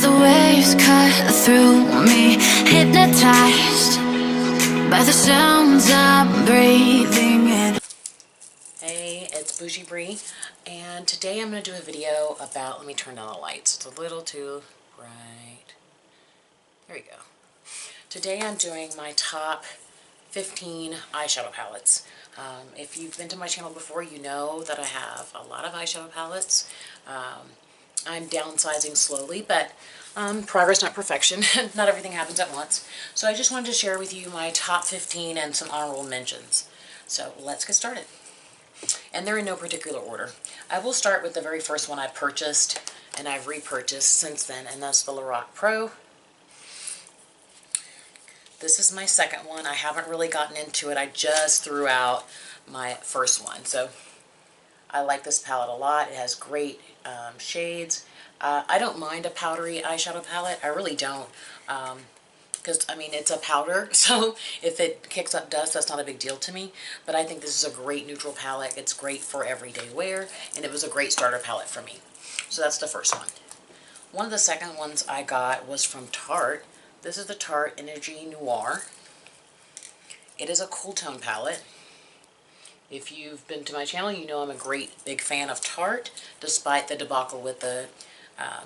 the waves cut through me, hypnotized by the sounds I'm breathing in. Hey, it's Bougie Bree, and today I'm going to do a video about, let me turn down the lights, it's a little too bright. There we go. Today I'm doing my top 15 eyeshadow palettes. If you've been to my channel before, you know that I have a lot of eyeshadow palettes. I'm downsizing slowly, but progress, not perfection. Not everything happens at once. So I just wanted to share with you my top 15 and some honorable mentions. So let's get started. And they're in no particular order. I will start with the very first one I purchased, and I've repurchased since then, and that's the Lorac Pro. This is my second one. I haven't really gotten into it. I just threw out my first one. So I like this palette a lot. It has great shades. I don't mind a powdery eyeshadow palette. I really don't. Because, I mean, it's a powder, so if it kicks up dust, that's not a big deal to me. But I think this is a great neutral palette. It's great for everyday wear, and it was a great starter palette for me. So that's the first one. One of the second ones I got was from Tarte. This is the Tarte Energy Noir. It is a cool tone palette. If you've been to my channel, you know I'm a great big fan of Tarte, despite the debacle with the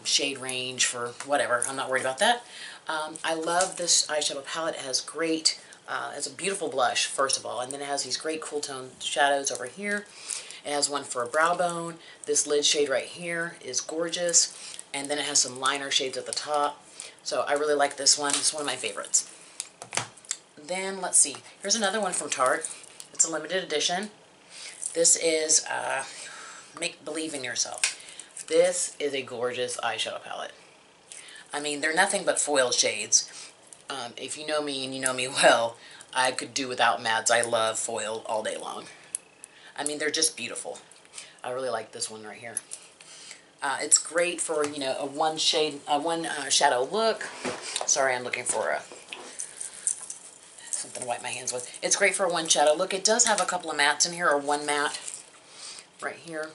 shade range for whatever. I'm not worried about that. I love this eyeshadow palette. It has great, it's a beautiful blush, first of all, and then it has these great cool tone shadows over here. It has one for a brow bone. This lid shade right here is gorgeous, and then it has some liner shades at the top. So I really like this one. It's one of my favorites. Then, let's see. Here's another one from Tarte. It's a limited edition. This is Make Believe in Yourself. This is a gorgeous eyeshadow palette. I mean, they're nothing but foil shades. If you know me and you know me well, I could do without mattes. I love foil all day long. I mean, they're just beautiful. I really like this one right here. It's great for, you know, a one shadow look. Sorry, I'm looking for something to wipe my hands with. It's great for a one shadow look. It does have a couple of mattes in here, or one matte right here.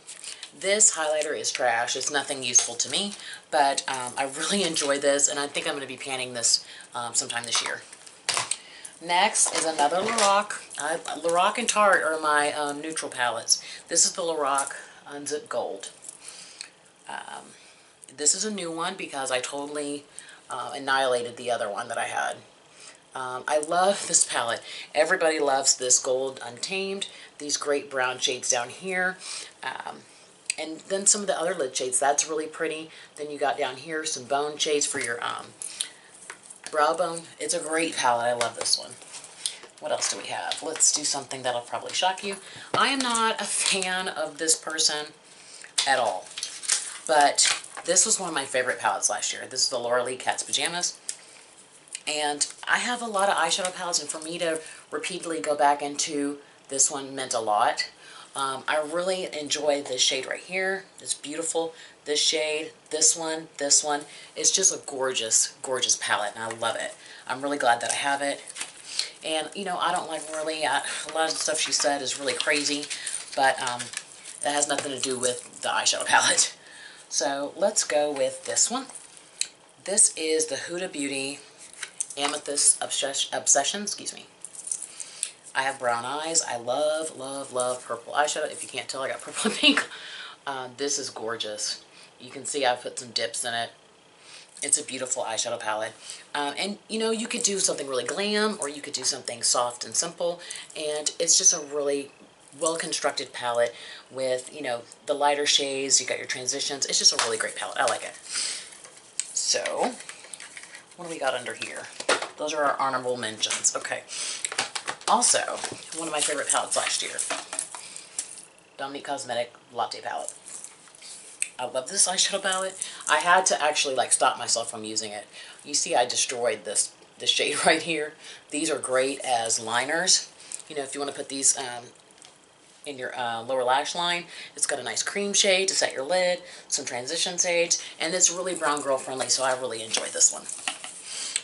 This highlighter is trash. It's nothing useful to me, but I really enjoy this, and I think I'm going to be panning this sometime this year. Next is another Lorac. Lorac and Tarte are my neutral palettes. This is the Lorac Unzip Gold. This is a new one because I totally annihilated the other one that I had. I love this palette. Everybody loves this Gold Untamed. These great brown shades down here. And then some of the other lid shades. That's really pretty. Then you got down here some bone shades for your brow bone. It's a great palette. I love this one. What else do we have? Let's do something that'll probably shock you. I am not a fan of this person at all. But this was one of my favorite palettes last year. This is the Laura Lee Cat's Pajamas. And I have a lot of eyeshadow palettes, and for me to repeatedly go back into this one meant a lot. I really enjoy this shade right here. It's beautiful. This shade, this one. It's just a gorgeous, gorgeous palette, and I love it. I'm really glad that I have it. And, you know, I don't like really, a lot of the stuff she said is really crazy, but that has nothing to do with the eyeshadow palette. So let's go with this one. This is the Huda Beauty Amethyst Obsession, excuse me. I have brown eyes. I love, love, love purple eyeshadow. If you can't tell, I got purple and pink. This is gorgeous. You can see I've put some dips in it. It's a beautiful eyeshadow palette. And, you know, you could do something really glam, or you could do something soft and simple. And it's just a really well-constructed palette with, you know, the lighter shades. You got your transitions. It's just a really great palette. I like it. So, what do we got under here? Those are our honorable mentions. Okay. Also, one of my favorite palettes last year, Dominique Cosmetic Latte Palette. I love this eyeshadow palette. I had to actually like stop myself from using it. You see I destroyed this shade right here. These are great as liners. You know, if you want to put these in your lower lash line. It's got a nice cream shade to set your lid, some transition shades, and it's really brown girl friendly, so I really enjoy this one.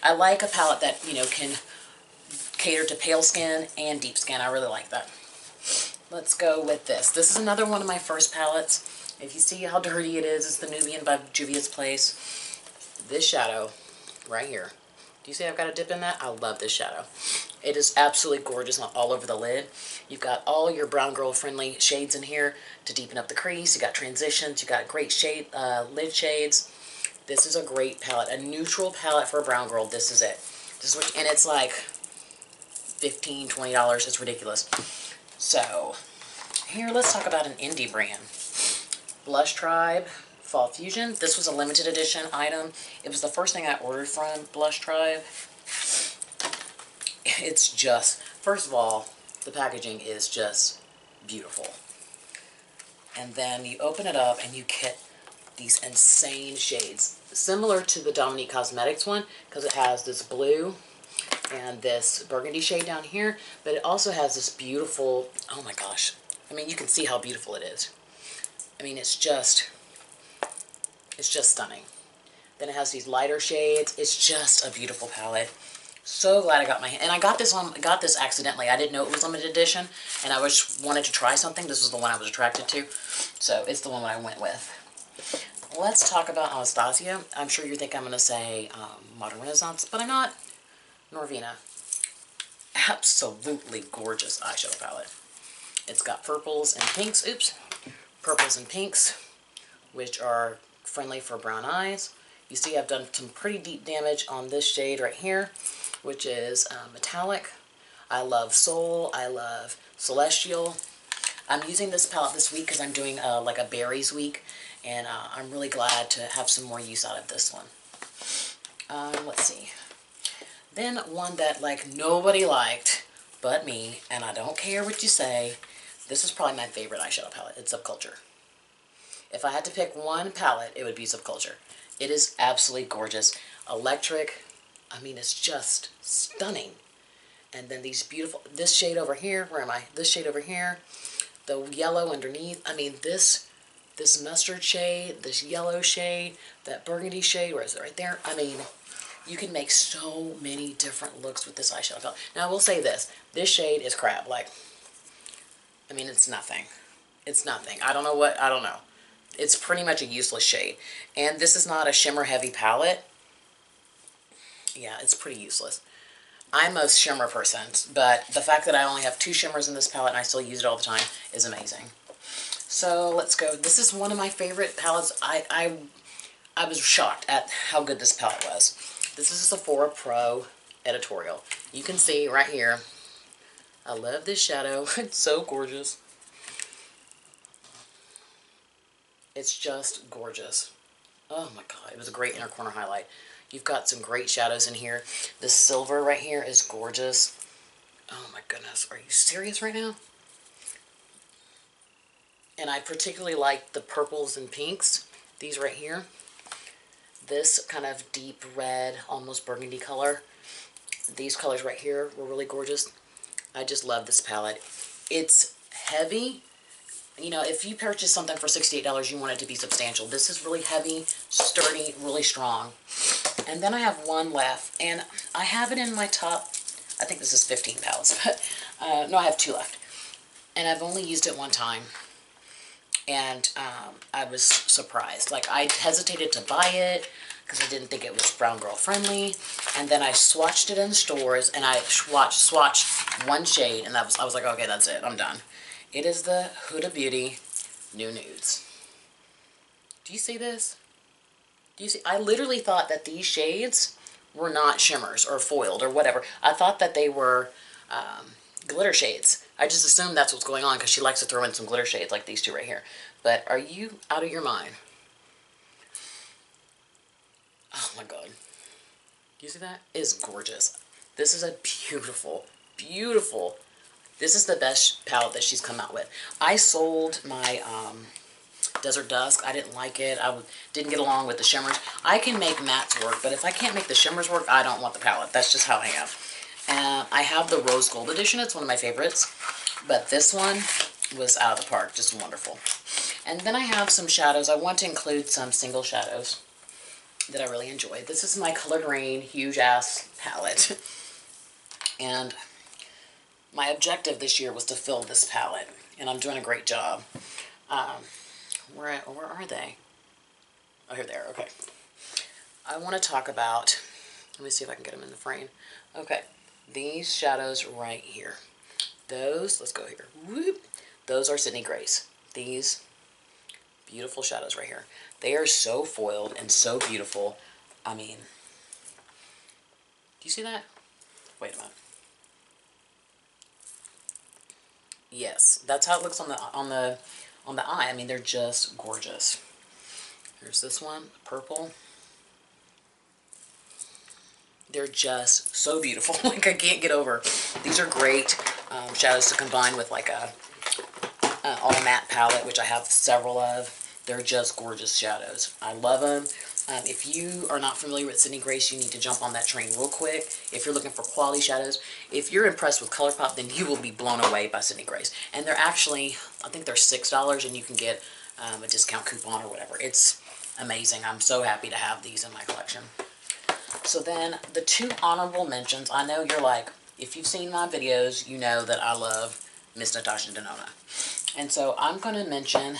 I like a palette that, you know, can cater to pale skin and deep skin. I really like that. Let's go with this. This is another one of my first palettes. If you see how dirty it is, it's the Nubian by Juvia's Place. this shadow right here. Do you see I've got a dip in that? I love this shadow. It is absolutely gorgeous all over the lid. You've got all your brown girl friendly shades in here to deepen up the crease. You got transitions. You got great shade lid shades. This is a great palette, a neutral palette for a brown girl. This is it. This is what, and it's like $15, $20. It's ridiculous. So here, let's talk about an indie brand. Blush Tribe Fall Fusion. This was a limited edition item. It was the first thing I ordered from Blush Tribe. It's just, first of all, the packaging is just beautiful. And then you open it up and you get these insane shades. Similar to the Dominique Cosmetics one, because it has this blue and this burgundy shade down here, but it also has this beautiful, oh my gosh. I mean, you can see how beautiful it is. I mean, it's just stunning. Then it has these lighter shades. It's just a beautiful palette. So glad I got my hand, and I got this accidentally. I didn't know it was limited edition, and I wanted to try something. This was the one I was attracted to, so it's the one that I went with. Let's talk about Anastasia. I'm sure you think I'm going to say Modern Renaissance, but I'm not. Norvina. Absolutely gorgeous eyeshadow palette. It's got purples and pinks. Oops. Purples and pinks, which are friendly for brown eyes. You see I've done some pretty deep damage on this shade right here, which is metallic. I love Soul. I love Celestial. I'm using this palette this week because I'm doing like a berries week, and I'm really glad to have some more use out of this one. Let's see. Then one that like nobody liked but me, and I don't care what you say. This is probably my favorite eyeshadow palette. It's Subculture. If I had to pick one palette, it would be Subculture. It is absolutely gorgeous. Electric. I mean, it's just stunning. And then these beautiful, this shade over here, where am I? This shade over here, the yellow underneath. I mean, this mustard shade, this yellow shade, that burgundy shade, where is it? Right there. I mean, you can make so many different looks with this eyeshadow palette. Now, I will say this shade is crap. Like, I mean, it's nothing. It's nothing. I don't know. It's pretty much a useless shade. And this is not a shimmer heavy palette. Yeah, it's pretty useless. I'm a shimmer person, but the fact that I only have 2 shimmers in this palette and I still use it all the time is amazing. So let's go. This is one of my favorite palettes. I was shocked at how good this palette was. This is a Sephora Pro editorial. You can see right here. I love this shadow. It's so gorgeous. It's just gorgeous. Oh my god, it was a great inner corner highlight. You've got some great shadows in here. This silver right here is gorgeous. Oh my goodness, are you serious right now? And I particularly like the purples and pinks. These right here. This kind of deep red, almost burgundy color. These colors right here were really gorgeous. I just love this palette. It's heavy. You know, if you purchase something for $68, you want it to be substantial. This is really heavy, sturdy, really strong. And then I have one left, and I have it in my top, I think this is 15 palettes, but no, I have 2 left. And I've only used it one time, and I was surprised. Like, I hesitated to buy it because I didn't think it was brown girl friendly, and then I swatched it in stores, and I swatched one shade, and I was like, okay, that's it, I'm done. It is the Huda Beauty New Nudes. Do you see this? Do you see? I literally thought that these shades were not shimmers or foiled or whatever. I thought that they were glitter shades. I just assumed that's what's going on because she likes to throw in some glitter shades like these 2 right here. But are you out of your mind? Oh my god. Do you see that? It is gorgeous. This is a beautiful, beautiful. This is the best palette that she's come out with. I sold my Desert Dusk. I didn't like it. I didn't get along with the shimmers. I can make mattes work, but if I can't make the shimmers work, I don't want the palette. That's just how I am. I have the Rose Gold Edition. It's one of my favorites. But this one was out of the park. Just wonderful. And then I have some shadows. I want to include some single shadows that I really enjoy. This is my Colored Rain Huge Ass palette. And my objective this year was to fill this palette, and I'm doing a great job. Where are they? Oh, here they are, okay. I want to talk about, let me see if I can get them in the frame. Okay, these shadows right here. Those, let's go here. Whoop. Those are Sydney Grace. These beautiful shadows right here. They are so foiled and so beautiful. I mean, do you see that? Wait a minute. Yes, that's how it looks on the eye. I mean, they're just gorgeous. Here's this one, purple. They're just so beautiful. Like, I can't get over. These are great shadows to combine with like a all matte palette, which I have several of. They're just gorgeous shadows. I love them. If you are not familiar with Sydney Grace, you need to jump on that train real quick. If you're looking for quality shadows, if you're impressed with ColourPop, then you will be blown away by Sydney Grace. And they're actually, I think they're $6, and you can get a discount coupon or whatever. It's amazing. I'm so happy to have these in my collection. So then the two honorable mentions, I know you're like, if you've seen my videos, you know that I love Miss Natasha Denona. And so I'm going to mention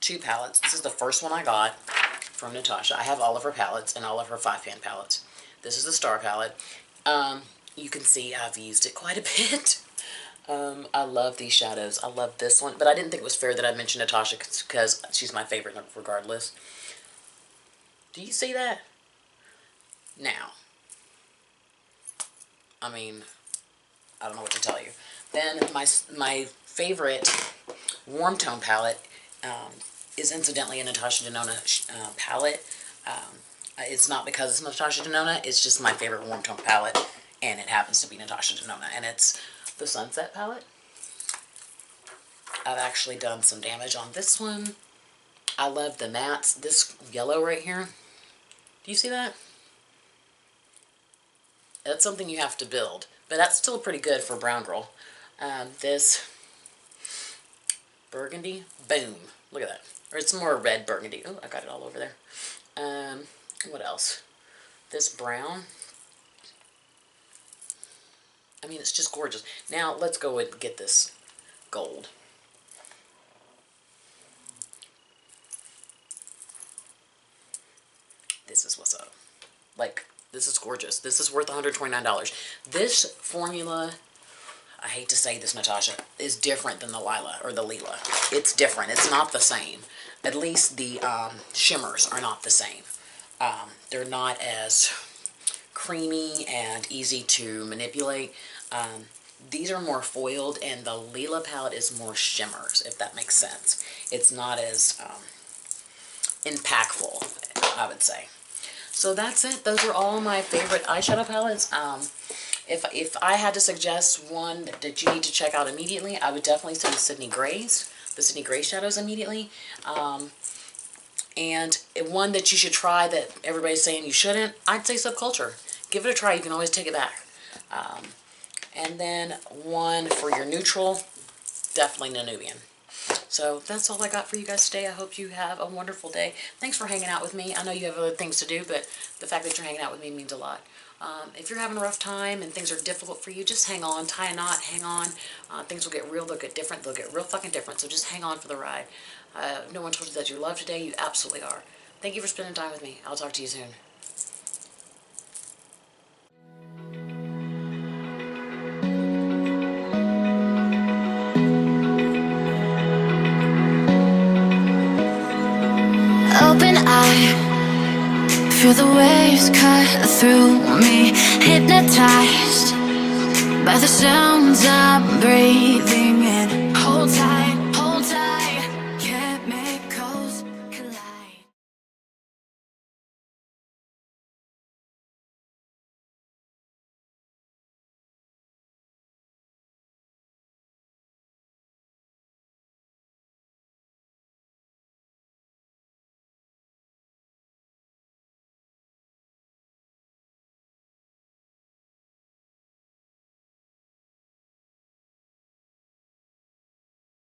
two palettes. This is the first one I got from Natasha. I have all of her palettes and all of her 5-pan palettes. This is the Star palette. You can see I've used it quite a bit. I love these shadows. I love this one, but I didn't think it was fair that I mentioned Natasha because she's my favorite regardless. Do you see that? Now, I mean, I don't know what to tell you. Then my favorite warm tone palette is incidentally a Natasha Denona palette. It's not because it's Natasha Denona, it's just my favorite warm tone palette, and it happens to be Natasha Denona, and it's the Sunset palette. I've actually done some damage on this one. I love the mattes. This yellow right here, do you see that? That's something you have to build, but that's still pretty good for brown girl. This burgundy, boom, look at that. Or it's more red burgundy. Oh, I got it all over there. What else? This brown. I mean, it's just gorgeous. Now, let's go and get this gold. This is what's up. Like, this is gorgeous. This is worth $129. This formula, I hate to say this, Natasha, is different than the Lila or the Lila. It's different. It's not the same. At least the shimmers are not the same. They're not as creamy and easy to manipulate. These are more foiled, and the Lila palette is more shimmers, if that makes sense. It's not as impactful, I would say. So that's it. Those are all my favorite eyeshadow palettes. If I had to suggest one that you need to check out immediately, I would definitely say Sydney Grace, the Sydney Grace shadows immediately. And one that you should try that everybody's saying you shouldn't, I'd say Subculture. Give it a try. You can always take it back. And then one for your neutral, definitely Nubian. So that's all I got for you guys today. I hope you have a wonderful day. Thanks for hanging out with me. I know you have other things to do, but the fact that you're hanging out with me means a lot. If you're having a rough time and things are difficult for you, just hang on, tie a knot, hang on. Things will get real, they'll get different, they'll get real fucking different. So just hang on for the ride. If no one told you that you love today, you absolutely are. Thank you for spending time with me. I'll talk to you soon. Open eye, feel the waves cut through me, hypnotized by the sounds I'm breathing in.